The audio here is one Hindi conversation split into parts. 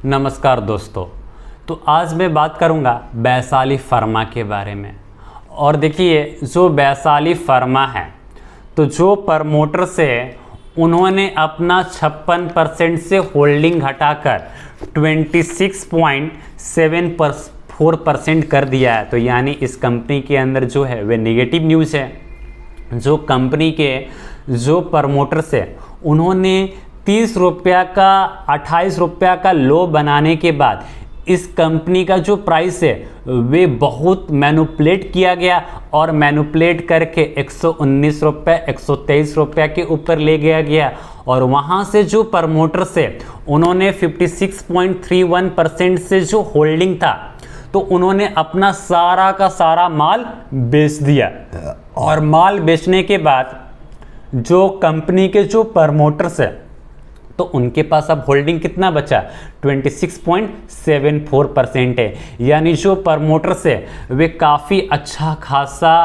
नमस्कार दोस्तों। तो आज मैं बात करूंगा वैशाली फार्मा के बारे में। और देखिए, जो वैशाली फार्मा है तो जो प्रमोटर्स है उन्होंने अपना 56% से होल्डिंग घटाकर 26.74% कर दिया है। तो यानी इस कंपनी के अंदर जो है वे नेगेटिव न्यूज़ है। जो कंपनी के जो प्रमोटर्स है उन्होंने 30 रुपया का 28 रुपया का लो बनाने के बाद इस कंपनी का जो प्राइस है वे बहुत मैनिपुलेट किया गया और मैनिपुलेट करके 119 रुपये 123 रुपया के ऊपर ले गया गया। और वहाँ से जो प्रमोटर्स है उन्होंने 56.31% से जो होल्डिंग था तो उन्होंने अपना सारा का सारा माल बेच दिया। और माल बेचने के बाद जो कंपनी के जो प्रमोटर्स है तो उनके पास अब होल्डिंग कितना बचा, 26.74% है। यानी जो प्रमोटर्स है वे काफ़ी अच्छा खासा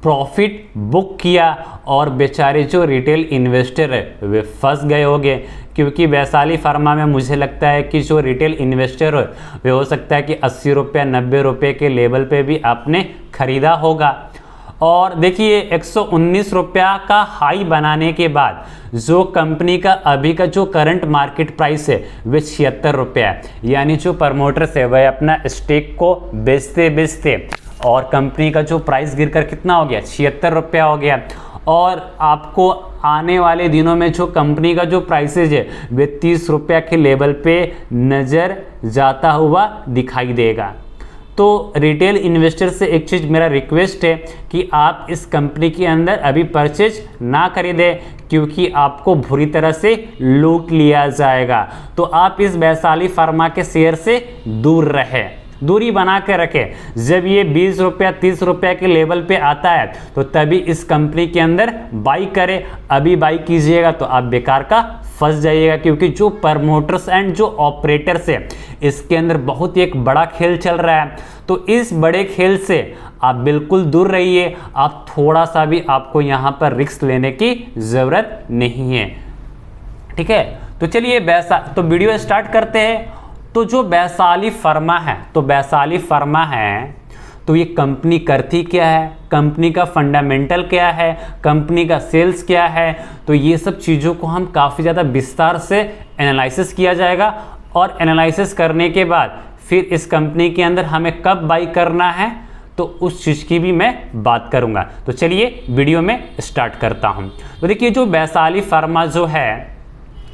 प्रॉफिट बुक किया और बेचारे जो रिटेल इन्वेस्टर है वे फंस गए होंगे। क्योंकि वैशाली फार्मा में मुझे लगता है कि जो रिटेल इन्वेस्टर है वे हो सकता है कि 80 रुपये 90 रुपये के लेवल पे भी आपने खरीदा होगा। और देखिए 119 रुपया का हाई बनाने के बाद जो कंपनी का अभी का जो करंट मार्केट प्राइस है वे 76 रुपया है। यानी जो प्रमोटर्स है वह अपना स्टेक को बेचते बेचते और कंपनी का जो प्राइस गिरकर कितना हो गया, 76 रुपया हो गया। और आपको आने वाले दिनों में जो कंपनी का जो प्राइसेज है वे 30 रुपया के लेवल पे नज़र जाता हुआ दिखाई देगा। तो रिटेल इन्वेस्टर से एक चीज़ मेरा रिक्वेस्ट है कि आप इस कंपनी के अंदर अभी परचेज ना खरीदें, क्योंकि आपको बुरी तरह से लूट लिया जाएगा। तो आप इस वैशाली फार्मा के शेयर से दूर रहें, दूरी बना के रखें। जब ये 20 रुपया 30 रुपया के लेवल पे आता है तो तभी इस कंपनी के अंदर बाई करें। अभी बाई कीजिएगा तो आप बेकार का फंस जाइएगा, क्योंकि जो प्रमोटर्स एंड जो ऑपरेटर्स है इसके अंदर बहुत ही एक बड़ा खेल चल रहा है। तो इस बड़े खेल से आप बिल्कुल दूर रहिए। आप थोड़ा सा भी आपको यहाँ पर रिस्क लेने की ज़रूरत नहीं है, ठीक है। तो चलिए तो वीडियो स्टार्ट करते हैं। तो जो वैशाली फार्मा है तो वैशाली फार्मा है तो ये कंपनी करती क्या है, कंपनी का फंडामेंटल क्या है, कंपनी का सेल्स क्या है, तो ये सब चीज़ों को हम काफ़ी ज़्यादा विस्तार से एनालिसिस किया जाएगा। और एनालिसिस करने के बाद फिर इस कंपनी के अंदर हमें कब बाई करना है तो उस चीज़ की भी मैं बात करूँगा। तो चलिए वीडियो में स्टार्ट करता हूँ। तो देखिए, जो वैशाली फार्मा जो है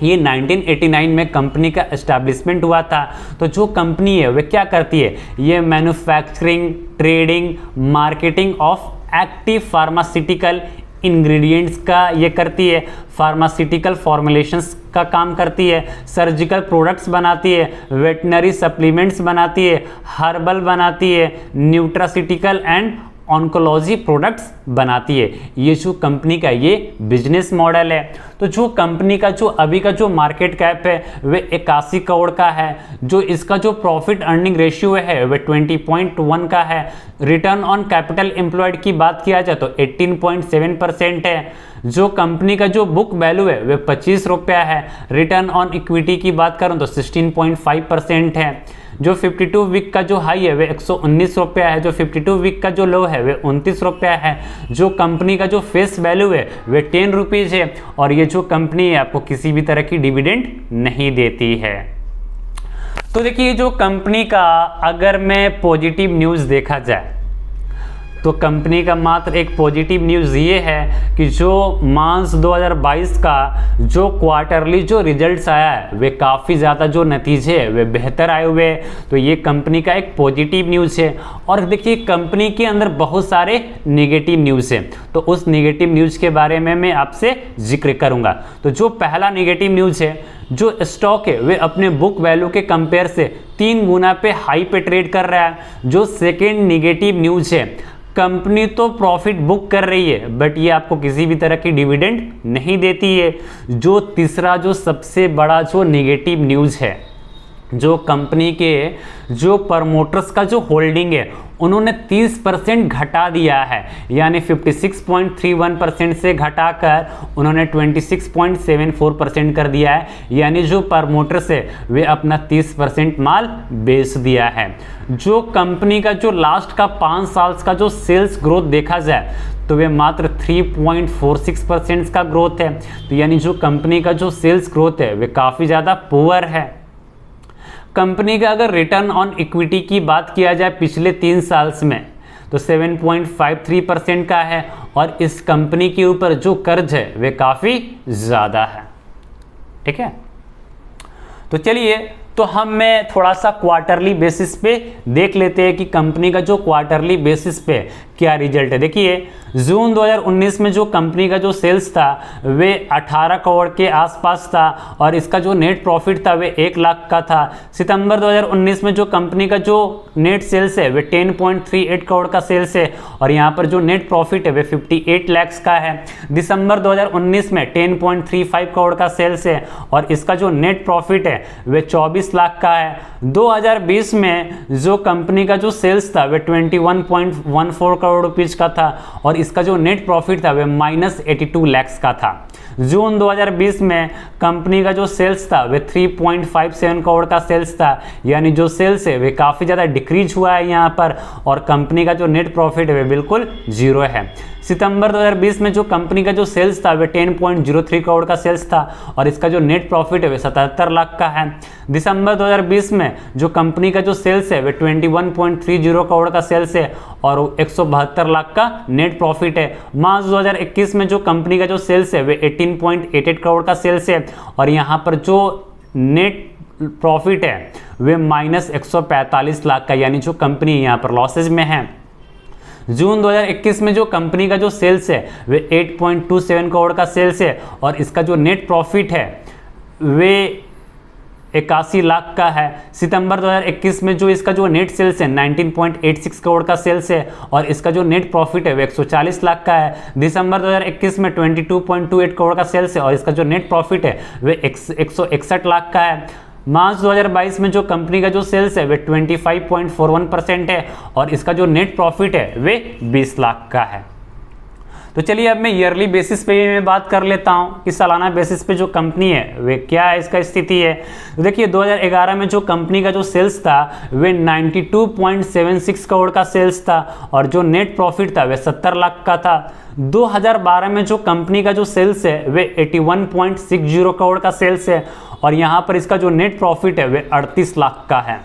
ये 1989 में कंपनी का एस्टैब्लिशमेंट हुआ था। तो जो कंपनी है वह क्या करती है, ये manufacturing, trading, marketing of active pharmaceutical ingredients का ये करती है, फार्मास्यूटिकल फॉर्मुलेशंस का काम करती है, सर्जिकल प्रोडक्ट्स बनाती है, वेटनरी सप्लीमेंट्स बनाती है, हर्बल बनाती है, न्यूट्रास्यूटिकल एंड ऑन्कोलॉजी प्रोडक्ट्स बनाती है। ये जो कंपनी का ये बिजनेस मॉडल है। तो जो कंपनी का जो अभी का जो मार्केट कैप है वह 81 करोड़ का है। जो इसका जो प्रॉफिट अर्निंग रेशियो है वह 20.1 का है। रिटर्न ऑन कैपिटल एम्प्लॉयड की बात किया जाए तो 18.7% है। जो कंपनी का जो बुक वैल्यू है वह 25 रुपया है। रिटर्न ऑन इक्विटी की बात करूँ तो 16.5% है। जो 52 वीक का जो हाई है वह 119 रुपया है। जो 52 वीक का जो लो है वह 29 रुपया है। जो कंपनी का जो फेस वैल्यू है वह 10 रुपीज़ है। और ये जो कंपनी है आपको किसी भी तरह की डिविडेंड नहीं देती है। तो देखिए, जो कंपनी का अगर मैं पॉजिटिव न्यूज़ देखा जाए तो कंपनी का मात्र एक पॉजिटिव न्यूज़ ये है कि जो मार्च 2022 का जो क्वार्टरली जो रिजल्ट्स आया है वे काफ़ी ज़्यादा जो नतीजे हैं वे बेहतर आए हुए हैं। तो ये कंपनी का एक पॉजिटिव न्यूज़ है। और देखिए, कंपनी के अंदर बहुत सारे नेगेटिव न्यूज़ हैं, तो उस नेगेटिव न्यूज़ के बारे में मैं आपसे जिक्र करूँगा। तो जो पहला नेगेटिव न्यूज़ है, जो स्टॉक है वे अपने बुक वैल्यू के कंपेयर से 3 गुना पे हाई पे ट्रेड कर रहा है। जो सेकेंड नेगेटिव न्यूज़ है, कंपनी तो प्रॉफिट बुक कर रही है बट ये आपको किसी भी तरह की डिविडेंड नहीं देती है। जो तीसरा जो सबसे बड़ा जो नेगेटिव न्यूज़ है जो कंपनी के जो प्रमोटर्स का जो होल्डिंग है उन्होंने 30% घटा दिया है, यानी 56.31% से घटाकर उन्होंने 26.74% कर दिया है, यानी जो प्रमोटर्स है वे अपना 30% माल बेच दिया है। जो कंपनी का जो लास्ट का 5 साल का जो सेल्स ग्रोथ देखा जाए तो वे मात्र 3.46% का ग्रोथ है, तो यानी जो कंपनी का जो सेल्स ग्रोथ है वे काफ़ी ज़्यादा पुअर है। कंपनी का अगर रिटर्न ऑन इक्विटी की बात किया जाए पिछले 3 साल्स में तो 7.53% का है, और इस कंपनी के ऊपर जो कर्ज है वे काफ़ी ज़्यादा है। ठीक है, तो चलिए तो मैं थोड़ा सा क्वार्टरली बेसिस पे देख लेते हैं कि कंपनी का जो क्वार्टरली बेसिस पे क्या रिजल्ट है। देखिए जून 2019 में जो कंपनी का जो सेल्स था वे 18 करोड़ के आसपास था, और इसका जो नेट प्रॉफिट था वे 1 लाख का था। सितंबर 2019 में जो कंपनी का जो नेट सेल्स है वे 10.38 करोड़ का सेल्स है, और यहाँ पर जो नेट प्रॉफिट है वे 58 लाख का है। दिसंबर 2019 में 10.35 करोड़ का सेल्स है, और इसका जो नेट प्रॉफिट है वे 24 लाख का है। 2020 में जो कंपनी का जो सेल्स था वे 21.14 करोड़ रुपीज का था, और इसका जो नेट प्रॉफिट था वे -82 लाख का था। जून 2020 में कंपनी का जो सेल्स था वे 3.57 करोड़ का सेल्स था, यानी जो सेल्स है वे काफ़ी ज़्यादा डिक्रीज हुआ है यहाँ पर, और कंपनी का जो नेट प्रॉफिट है वे बिल्कुल जीरो है। सितंबर 2020 में जो कंपनी का जो सेल्स था वे 10.03 करोड़ का सेल्स था, और इसका जो नेट प्रॉफिट है वे 77 लाख का है। दिसंबर 2020 में जो कंपनी का जो सेल्स है वे 21.30 करोड़ का सेल्स है, और 172 लाख का नेट प्रॉफिट है। मार्च 2021 में जो कंपनी का जो सेल्स है वे 18.88 करोड़ का सेल्स है, और यहाँ पर जो नेट प्रॉफिट है वे -145 लाख का, यानी जो कंपनी यहाँ पर लॉसेज में है। जून 2021 में जो कंपनी का जो सेल्स है वे 8.27 करोड़ का सेल्स है, और इसका जो नेट प्रॉफिट है वे 81 लाख का है। सितंबर 2021 में जो इसका जो नेट सेल्स है 19.86 करोड़ का सेल्स है, और इसका जो नेट प्रॉफिट है वे 140 लाख का है। दिसंबर 2021 में 22.28 करोड़ का सेल्स है, और इसका जो नेट प्रॉफिट है वे 161 लाख का है। मार्च 2022 में जो कंपनी का जो सेल्स है वे 25.41% है, और इसका जो नेट प्रॉफिट है वे 20 लाख का है। तो चलिए अब मैं ईयरली बेसिस पे मैं बात कर लेता हूँ कि सालाना बेसिस पे जो कंपनी है वे क्या है, इसका स्थिति है। तो देखिए 2011 में जो कंपनी का जो सेल्स था वे 92.76 करोड़ का सेल्स था, और जो नेट प्रॉफिट था वे 70 लाख का था। 2012 में जो कंपनी का जो सेल्स है वे 81.60 करोड़ का सेल्स है, और यहाँ पर इसका जो नेट प्रॉफिट है वे 38 लाख का है।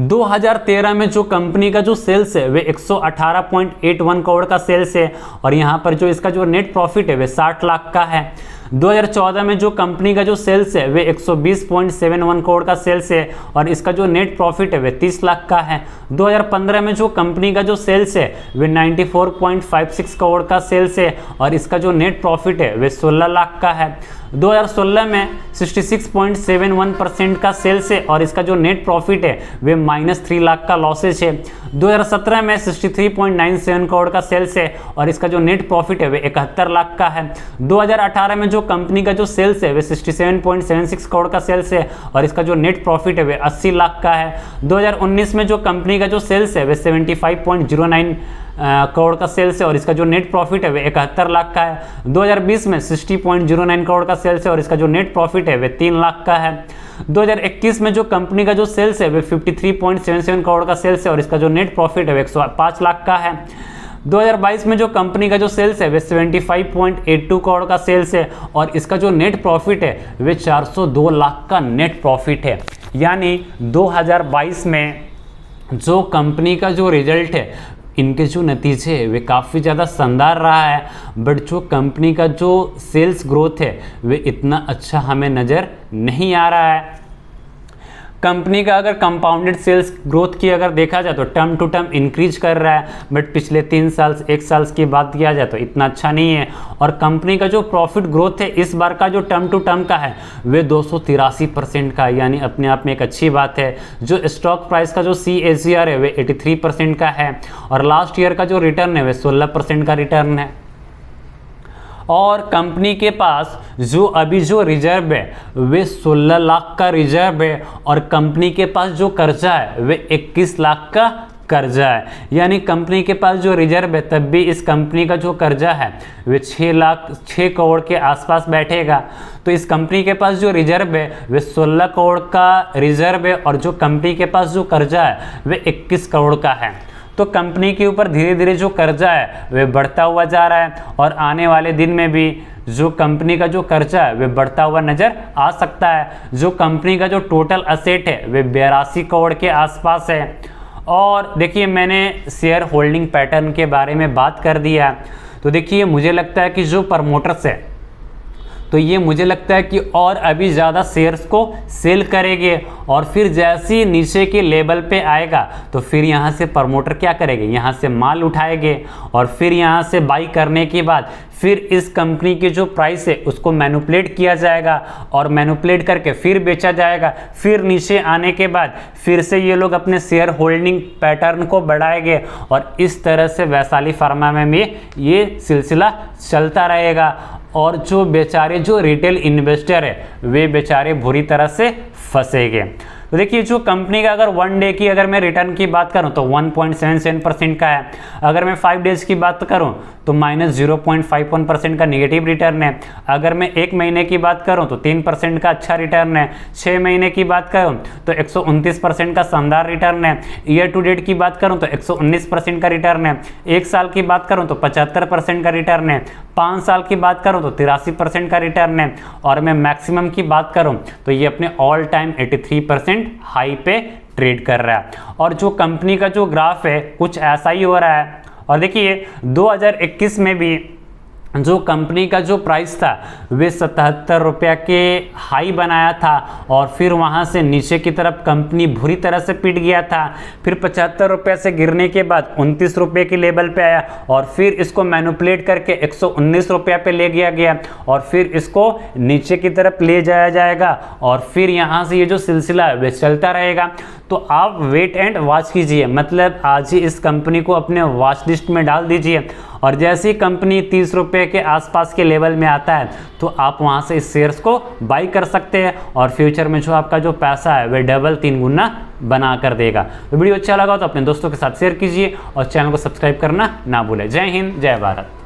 2013 में जो कंपनी का जो सेल्स है वे 118.81 करोड़ का सेल्स है, और यहाँ पर जो इसका जो नेट प्रॉफिट है वे 60 लाख का है। 2014 में जो कंपनी का जो सेल्स है वे 120.71 करोड़ का सेल्स है, और इसका जो नेट प्रॉफिट है वे 30 लाख का है। 2015 में जो कंपनी का जो सेल्स है वे 94.56 करोड़ का सेल्स है, और इसका जो नेट प्रॉफिट है वे 16 लाख का है। 2016 में 66.71% का सेल्स है, और इसका जो नेट प्रॉफिट है वे -3 लाख का लॉसेज है। 2017 में 63.97 करोड़ का सेल्स है, और इसका जो नेट प्रॉफिट है वे 71 लाख का है। 2018 में जो कंपनी का जो सेल्स है वे 67.76 करोड़ का सेल्स है, और इसका जो नेट प्रॉफिट है वे 80 लाख का है। 2019 में जो कंपनी का जो सेल्स है वे 75.09 करोड़ का सेल्स है, और इसका जो नेट प्रॉफिट है वे 71 लाख का है। 2020 में 60.09 करोड़ का सेल्स है, और इसका जो नेट प्रॉफिट है वे 3 लाख का है। 2021 में जो कंपनी का जो सेल्स है वे 53.77 करोड़ का सेल्स है, और इसका जो नेट प्रॉफिट है वे 105 लाख का है। 2022 में जो कंपनी का जो सेल्स है वे 75.82 करोड़ का सेल्स है, और इसका जो नेट प्रॉफिट है वे 402 लाख का नेट प्रॉफिट है। यानी 2022 में जो कंपनी का जो रिजल्ट है, इनके जो नतीजे है वे काफ़ी ज़्यादा शानदार रहा है, बट जो कंपनी का जो सेल्स ग्रोथ है वे इतना अच्छा हमें नज़र नहीं आ रहा है। कंपनी का अगर कंपाउंडेड सेल्स ग्रोथ की अगर देखा जाए तो टर्म टू टर्म इंक्रीज कर रहा है, बट पिछले 3 साल 1 साल की बात किया जाए तो इतना अच्छा नहीं है। और कंपनी का जो प्रॉफिट ग्रोथ है इस बार का जो टर्म टू टर्म का है वे 283% का है, यानी अपने आप में एक अच्छी बात है। जो स्टॉक प्राइस का जो CAGR है वे 83% का है, और लास्ट ईयर का जो रिटर्न है वे 16% का रिटर्न है। और कंपनी के पास जो अभी जो रिजर्व है वे 16 लाख का रिजर्व है और कंपनी के पास जो कर्जा है वे 21 लाख का कर्जा है। यानी कंपनी के पास जो रिजर्व है तब भी इस कंपनी का जो कर्जा है वे 6 करोड़ के आसपास बैठेगा। तो इस कंपनी के पास जो रिजर्व है वे 16 करोड़ का रिजर्व है और जो कंपनी के पास जो कर्जा है वे 21 करोड़ का है। तो कंपनी के ऊपर धीरे धीरे जो कर्जा है वे बढ़ता हुआ जा रहा है और आने वाले दिन में भी जो कंपनी का जो कर्जा है वे बढ़ता हुआ नजर आ सकता है। जो कंपनी का जो टोटल असेट है वे 82 करोड़ के आसपास है। और देखिए मैंने शेयर होल्डिंग पैटर्न के बारे में बात कर दिया। तो देखिए मुझे लगता है कि जो प्रमोटर्स है तो ये मुझे लगता है कि और अभी ज़्यादा शेयर्स को सेल करेंगे और फिर जैसे नीचे के लेवल पे आएगा तो फिर यहाँ से प्रमोटर क्या करेंगे, यहाँ से माल उठाएंगे और फिर यहाँ से बाई करने के बाद फिर इस कंपनी की जो प्राइस है उसको मैनिपुलेट किया जाएगा और मैनिपुलेट करके फिर बेचा जाएगा। फिर नीचे आने के बाद फिर से ये लोग अपने शेयर होल्डिंग पैटर्न को बढ़ाएंगे और इस तरह से वैशाली फार्मा में भी ये सिलसिला चलता रहेगा। और जो बेचारे जो रिटेल इन्वेस्टर है वे बेचारे बुरी तरह से फंसेंगे। तो देखिए जो कंपनी का अगर 1 डे की अगर मैं रिटर्न की बात करूं तो 1.77% का है। अगर मैं 5 डेज की बात करूं तो -0.51% का निगेटिव रिटर्न है। अगर मैं 1 महीने की बात करूं तो 3% का अच्छा रिटर्न है। 6 महीने की बात करूं तो 129% का शानदार रिटर्न है। ईयर टू डेट की बात करूं तो 119% का रिटर्न है। 1 साल की बात करूं तो 75% का रिटर्न है। 5 साल की बात करूं तो 83% का रिटर्न है। और मैं मैक्सिमम की बात करूं तो ये अपने ऑल टाइम 83% हाई पे ट्रेड कर रहा है। और जो कंपनी का जो ग्राफ है कुछ ऐसा ही हो रहा है। और देखिए 2021 में भी जो कंपनी का जो प्राइस था वे 77 रुपये के हाई बनाया था और फिर वहां से नीचे की तरफ कंपनी बुरी तरह से पिट गया था। फिर 75 रुपये से गिरने के बाद 29 रुपये के लेवल पे आया और फिर इसको मैनिपुलेट करके 119 रुपये पे ले गया गया और फिर इसको नीचे की तरफ ले जाया जाएगा और फिर यहाँ से ये जो सिलसिला है वे चलता रहेगा। तो आप वेट एंड वॉच कीजिए, मतलब आज ही इस कंपनी को अपने वॉच लिस्ट में डाल दीजिए और जैसे ही कंपनी 30 रुपये के आसपास के लेवल में आता है तो आप वहां से इस शेयर्स को बाई कर सकते हैं और फ्यूचर में जो आपका जो पैसा है वह डबल 3 गुना बना कर देगा। तो वीडियो अच्छा लगा तो अपने दोस्तों के साथ शेयर कीजिए और चैनल को सब्सक्राइब करना ना भूलें। जय हिंद, जय भारत।